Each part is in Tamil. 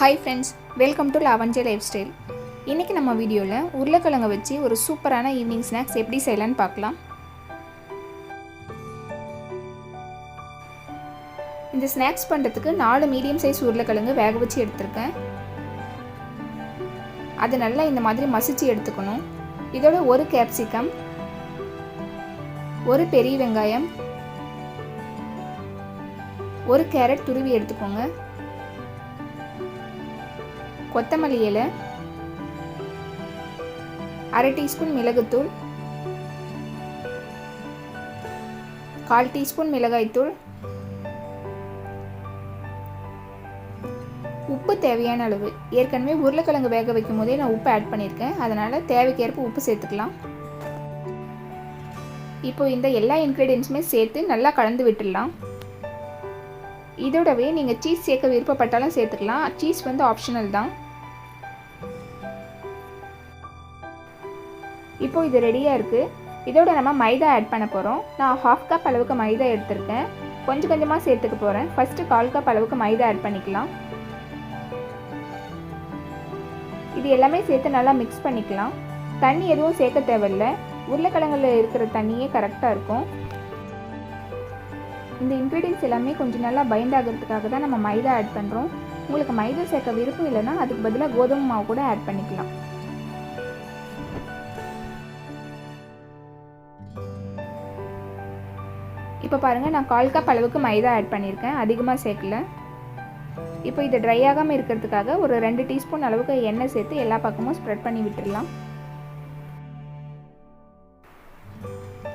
Hi friends, welcome to Untitled Lifestyle. இன்னைக்கு நம்ம வீடியோல உருளைக்கிழங்கு வச்சு ஒரு சூப்பரான ஈவினிங் ஸ்நாக்ஸ் எப்படி செய்யலாம்னு பார்க்கலாம். இந்த ஸ்நாக்ஸ் பண்றதுக்கு 4 மீடியம் சைஸ் உருளைக்கிழங்கு வேக வச்சு எடுத்துர்க்கேன். அது நல்லா இந்த மாதிரி மசிச்சு எடுத்துக்கணும். இதோட ஒரு கேப்சிகம், ஒரு பெரிய வெங்காயம், ஒரு கேரட் துருவி எடுத்துக்கோங்க. கொத்தமல்லி இலை, 1/2 டீஸ்பூன் மிளகுத்தூள், 1/4 டீஸ்பூன் மிளகாய்த்தூள், உப்பு தேவையான அளவு. ஏற்கனவே உருளைக்கிழங்கு வேக வைக்கும் போதே நான் உப்பு ஆட் பண்ணியிருக்கேன், அதனால் தேவைக்கேற்ப உப்பு சேர்த்துக்கலாம். இப்போ இந்த எல்லா இன்க்ரீடியன்ஸுமே சேர்த்து நல்லா கலந்து விட்டுடலாம். இதோடவே நீங்கள் சீஸ் சேர்க்க விருப்பப்பட்டாலும் சேர்த்துக்கலாம். சீஸ் வந்து ஆப்ஷனல் தான். இப்போ இது ரெடியாக இருக்குது. இதோட நம்ம மைதா ஆட் பண்ண போகிறோம். நான் 1/2 கப் அளவுக்கு மைதா எடுத்திருக்கேன். கொஞ்சம் கொஞ்சமாக சேர்த்துக்க போகிறேன். ஃபஸ்ட்டு 1/4 கப் அளவுக்கு மைதா ஆட் பண்ணிக்கலாம். இது எல்லாமே சேர்த்து நல்லா மிக்ஸ் பண்ணிக்கலாம். தண்ணி எதுவும் சேர்க்க தேவையில்லை. உருளைக்கிழங்குல இருக்கிற தண்ணியே கரெக்டாக இருக்கும். இந்த இன்க்ரீடியன்ஸ் எல்லாமே கொஞ்சம் நல்லா பைண்ட் ஆகிறதுக்காக தான் நம்ம மைதா ஆட் பண்ணுறோம். உங்களுக்கு மைதா சேர்க்க விருப்பம் இல்லைன்னா அதுக்கு பதிலாக கோதுமை மாவு கூட ஆட் பண்ணிக்கலாம். இப்போ பாருங்கள், நான் 1/4 கப் அளவுக்கு மைதா ஆட் பண்ணியிருக்கேன், அதிகமாக சேர்க்கல. இப்போ இது ட்ரை ஆகாமல் இருக்கிறதுக்காக ஒரு 2 டீஸ்பூன் அளவுக்கு எண்ணெய் சேர்த்து எல்லா பக்கமும் ஸ்ப்ரெட் பண்ணி விட்டுடலாம்.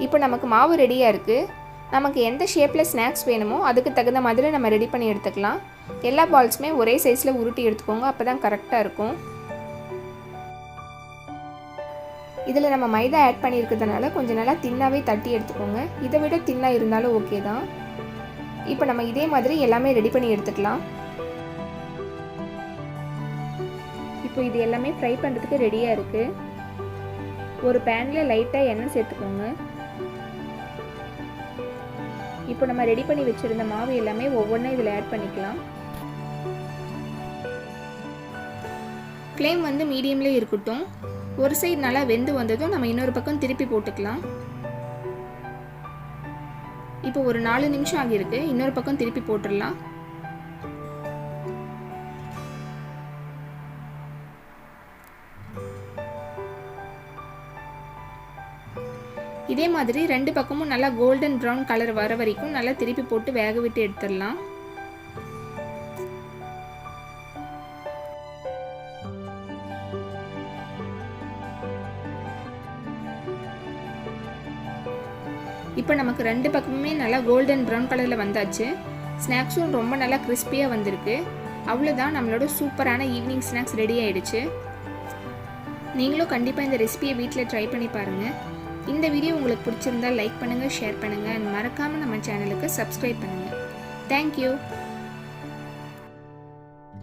இப்போ நமக்கு மாவு ரெடியாக இருக்குது. நமக்கு எந்த ஷேப்பில் ஸ்நாக்ஸ் வேணுமோ அதுக்கு தகுந்த மாதிரி நம்ம ரெடி பண்ணி எடுத்துக்கலாம். எல்லா பால்ஸுமே ஒரே சைஸில் உருட்டி எடுத்துக்கோங்க, அப்போ தான் கரெக்டாக இருக்கும். இதில் நம்ம மைதா ஆட் பண்ணியிருக்கிறதுனால கொஞ்சம் நல்லா தின்னாகவே தட்டி எடுத்துக்கோங்க. இதை விட தின்னாக இருந்தாலும் ஓகே தான். இப்போ நம்ம இதே மாதிரி எல்லாமே ரெடி பண்ணி எடுத்துக்கலாம். இப்போ இது எல்லாமே ஃப்ரை பண்ணுறதுக்கு ரெடியாக இருக்குது. ஒரு பேனில் லைட்டாக எண்ணெய் சேர்த்துக்கோங்க. இப்போ நம்ம ரெடி பண்ணி வச்சுருந்த மாவு எல்லாமே ஒவ்வொன்றா இதில் ஆட் பண்ணிக்கலாம். ஃப்ளேம் வந்து மீடியம்லேயே இருக்கட்டும். ஒரு சைடு நல்லா வெந்து வந்ததும் நம்ம இன்னொரு பக்கம் திருப்பி போட்டுக்கலாம். இப்போ ஒரு 4 நிமிஷம் ஆகியிருக்கு. இன்னொரு பக்கம் திருப்பி போட்டுடலாம். இதே மாதிரி 2 பக்கமும் நல்லா கோல்டன் ப்ரௌன் கலர் வர வரைக்கும் நல்லா திருப்பி போட்டு வேக விட்டு எடுத்துடலாம். இப்போ நமக்கு 2 பக்கமுமே நல்லா கோல்டன் ப்ரௌன் கலரில் வந்தாச்சு. ஸ்நாக்ஸும் ரொம்ப நல்லா கிறிஸ்பியாக வந்திருக்கு. அவ்வளோதான், நம்மளோட சூப்பரான ஈவினிங் ஸ்நாக்ஸ் ரெடி ஆகிடுச்சு. நீங்களும் கண்டிப்பாக இந்த ரெசிபியை வீட்டில் ட்ரை பண்ணி பாருங்கள். இந்த வீடியோ உங்களுக்கு பிடிச்சிருந்தால் லைக் பண்ணுங்கள், ஷேர் பண்ணுங்கள், மறக்காமல் நம்ம சேனலுக்கு சப்ஸ்கிரைப் பண்ணுங்கள். தேங்க்யூ.